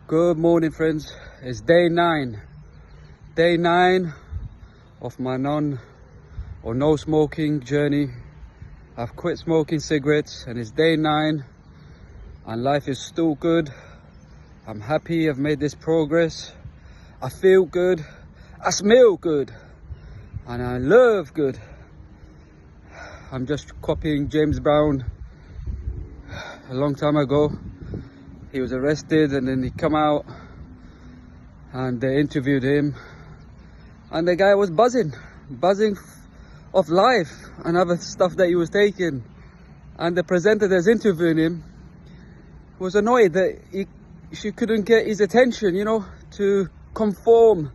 Good morning, friends. It's day 9 of my no smoking journey. I've quit smoking cigarettes and it's day 9 and life is still good. I'm happy I've made this progress. I feel good, I smell good, and I love good. I'm just copying James Brown. A long time ago he was arrested and then he come out and they interviewed him and the guy was buzzing of life and other stuff that he was taking, and the presenter that's interviewing him was annoyed that she couldn't get his attention, you know, to conform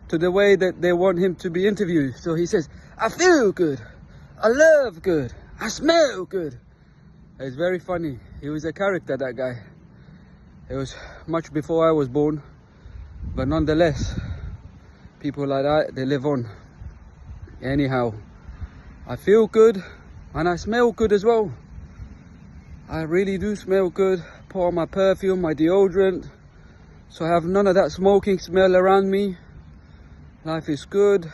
to the way that they want him to be interviewed. So he says, I feel good, I love good, I smell good. It's very funny. He was a character, that guy. It was much before I was born, but nonetheless, people like that, they live on. Anyhow, I feel good and I smell good as well. I really do smell good. Put on my perfume, my deodorant, so I have none of that smoking smell around me. Life is good.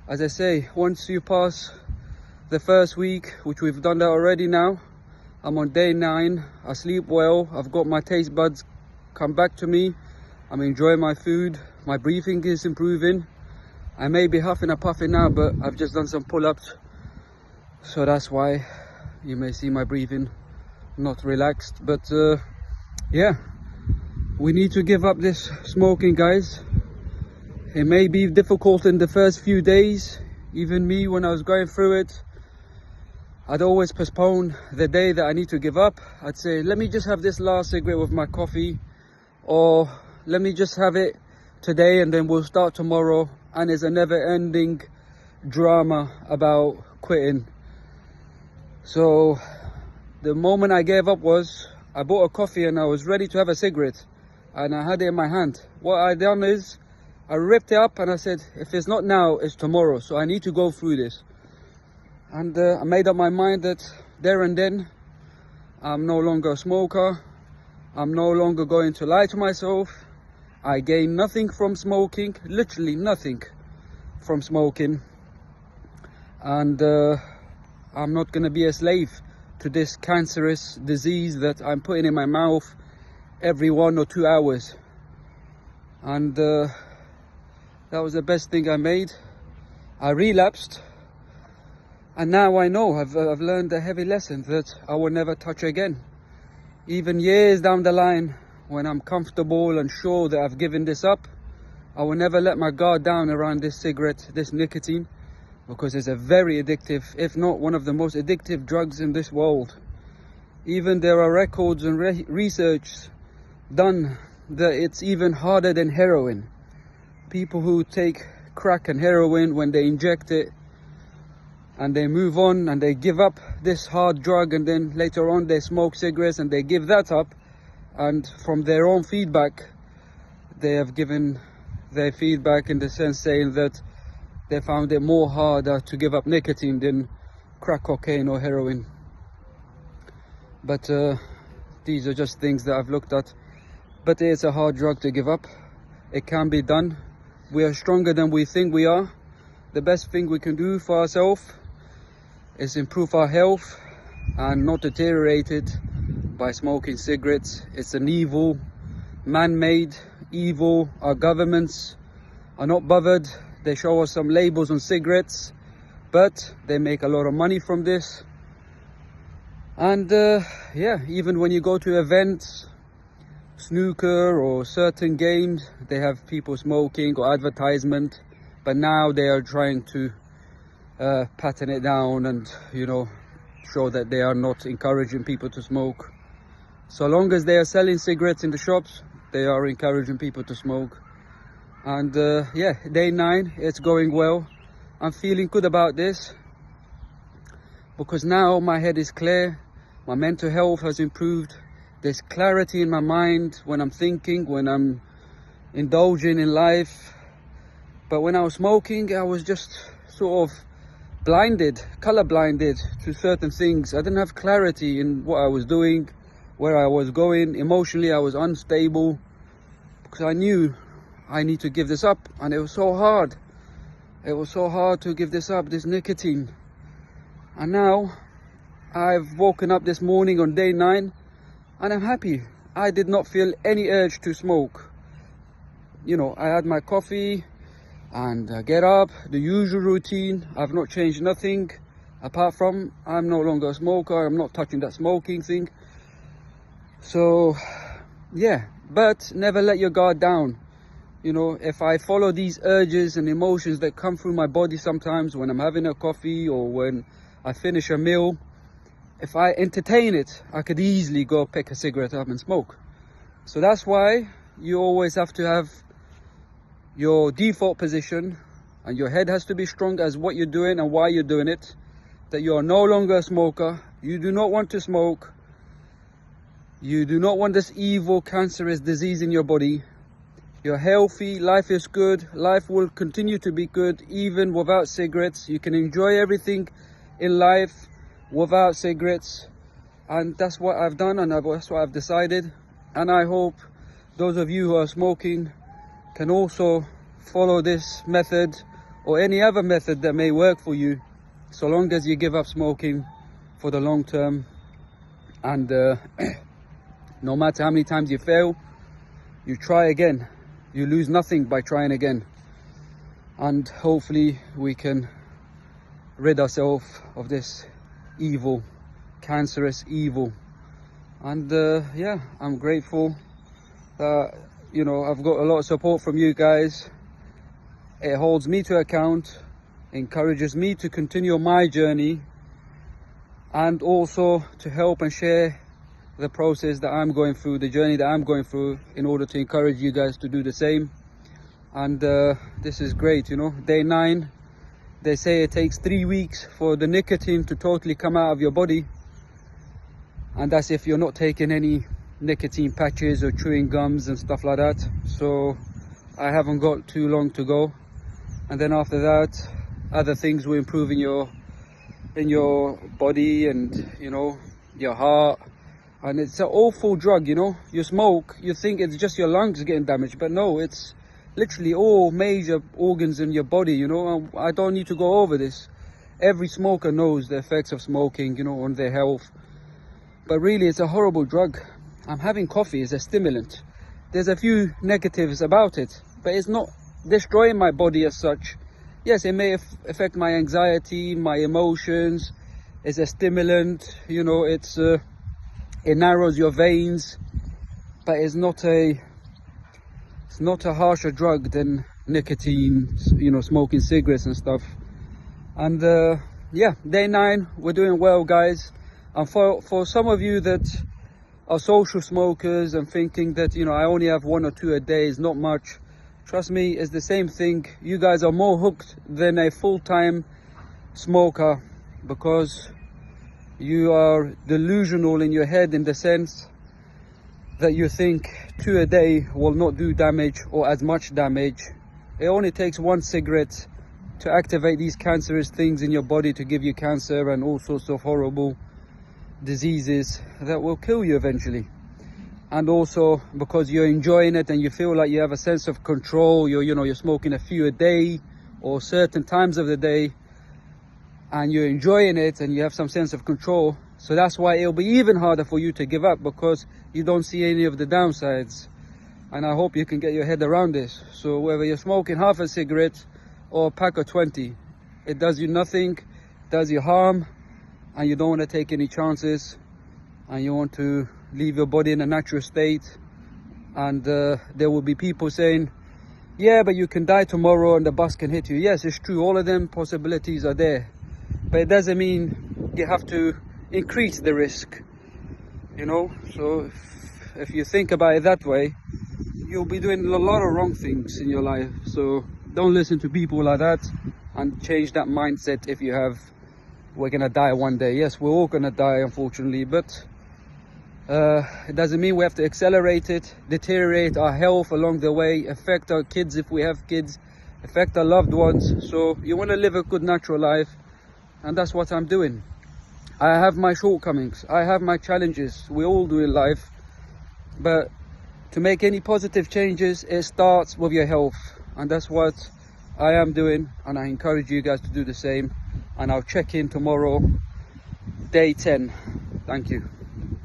As I say, once you pass the first week, which we've done that already now, I'm on day 9. I sleep well. I've got my taste buds come back to me. I'm enjoying my food. My breathing is improving. I may be huffing and puffing now, but I've just done some pull-ups, so that's why you may see my breathing not relaxed. But yeah, we need to give up this smoking, guys. It may be difficult in the first few days. Even me, when I was going through it, I'd always postpone the day that I need to give up. I'd say, let me just have this last cigarette with my coffee, or let me just have it today and then we'll start tomorrow. And it's a never-ending drama about quitting. So the moment I gave up was, I bought a coffee and I was ready to have a cigarette and I had it in my hand. What I done is, I ripped it up and I said, if it's not now, it's tomorrow. So I need to go through this. And I made up my mind that there and then, I'm no longer a smoker. I'm no longer going to lie to myself. I gain nothing from smoking, literally nothing from smoking. And I'm not going to be a slave to this cancerous disease that I'm putting in my mouth every 1 or 2 hours. And that was the best thing I made. I relapsed. And now I know, I've learned a heavy lesson that I will never touch again. Even years down the line, when I'm comfortable and sure that I've given this up, I will never let my guard down around this cigarette, this nicotine, because it's a very addictive, if not one of the most addictive drugs in this world. Even there are records and research done that it's even harder than heroin. People who take crack and heroin, when they inject it, and they move on and they give up this hard drug, and then later on they smoke cigarettes and they give that up, and from their own feedback they have given their feedback in the sense saying that they found it more harder to give up nicotine than crack cocaine or heroin. But these are just things that I've looked at. But it's a hard drug to give up. It can be done. We are stronger than we think we are. The best thing we can do for ourselves is improve our health and not deteriorate it by smoking cigarettes. It's an evil, man-made evil. Our governments are not bothered. They show us some labels on cigarettes, but they make a lot of money from this. And yeah, even when you go to events, snooker or certain games, they have people smoking or advertisement, but now they are trying to pattern it down and, you know, show that they are not encouraging people to smoke. So long as they are selling cigarettes in the shops, they are encouraging people to smoke. And yeah, day 9, it's going well. I'm feeling good about this because now my head is clear, my mental health has improved, there's clarity in my mind when I'm thinking, when I'm indulging in life. But when I was smoking, I was just sort of blinded, color blinded to certain things. I didn't have clarity in what I was doing, where I was going. Emotionally, I was unstable. because I knew I need to give this up, and it was so hard. It was so hard to give this up, this nicotine. And now I've woken up this morning on day 9 and I'm happy. I did not feel any urge to smoke. You know, I had my coffee and get up, the usual routine. I've not changed nothing apart from I'm no longer a smoker. I'm not touching that smoking thing. So yeah, but never let your guard down. You know, if I follow these urges and emotions that come through my body sometimes when I'm having a coffee or when I finish a meal, if I entertain it, I could easily go pick a cigarette up and smoke. So that's why you always have to have your default position, and your head has to be strong as what you're doing and why you're doing it. That you are no longer a smoker. You do not want to smoke. You do not want this evil, cancerous disease in your body. You're healthy, life is good, life will continue to be good even without cigarettes. You can enjoy everything in life without cigarettes, and that's what I've done, and that's what I've decided. And I hope those of you who are smoking can also follow this method or any other method that may work for you, so long as you give up smoking for the long term. And no matter how many times you fail, you try again. You lose nothing by trying again, and hopefully we can rid ourselves of this evil, cancerous evil. And yeah, I'm grateful that, you know, I've got a lot of support from you guys. It holds me to account, encourages me to continue my journey, and also to help and share the process that I'm going through, the journey that I'm going through, in order to encourage you guys to do the same. And this is great, you know. Day 9, they say it takes 3 weeks for the nicotine to totally come out of your body, and that's if you're not taking any nicotine patches or chewing gums and stuff like that. So I haven't got too long to go, and then after that other things will improve in your body and, you know, your heart. And it's an awful drug, you know. You smoke, you think it's just your lungs getting damaged, but no, it's literally all major organs in your body, you know. I don't need to go over this. Every smoker knows the effects of smoking, you know, on their health. But really, it's a horrible drug. I'm having coffee as a stimulant. There's a few negatives about it, but it's not destroying my body as such. Yes, it may affect my anxiety, my emotions. It's a stimulant, you know, it narrows your veins, but it's not a harsher drug than nicotine, you know, smoking cigarettes and stuff. And yeah, day 9, we're doing well, guys. And for some of you that are social smokers and thinking that, you know, I only have 1 or 2 a day is not much, trust me, it's the same thing. You guys are more hooked than a full-time smoker, because you are delusional in your head, in the sense that you think 2 a day will not do damage or as much damage. It only takes 1 cigarette to activate these cancerous things in your body to give you cancer and all sorts of horrible diseases that will kill you eventually. And also because you're enjoying it and you feel like you have a sense of control, you're smoking a few a day or certain times of the day, and you're enjoying it and you have some sense of control. So that's why it'll be even harder for you to give up, because you don't see any of the downsides. And I hope you can get your head around this. So whether you're smoking half a cigarette or a pack of 20, it does you nothing, does you harm, and you don't want to take any chances, and you want to leave your body in a natural state. And there will be people saying, yeah, but you can die tomorrow and the bus can hit you. Yes, it's true, all of them possibilities are there. But it doesn't mean you have to increase the risk, you know. So if you think about it that way, you'll be doing a lot of wrong things in your life. So don't listen to people like that, and change that mindset. If you have, we're gonna die one day. Yes, we're all gonna die, unfortunately, but it doesn't mean we have to accelerate it, deteriorate our health along the way, affect our kids if we have kids, affect our loved ones. So you want to live a good natural life, and that's what I'm doing. I have my shortcomings, I have my challenges, we all do in life, but to make any positive changes, it starts with your health, and that's what I am doing, and I encourage you guys to do the same. And I'll check in tomorrow, day 10. Thank you.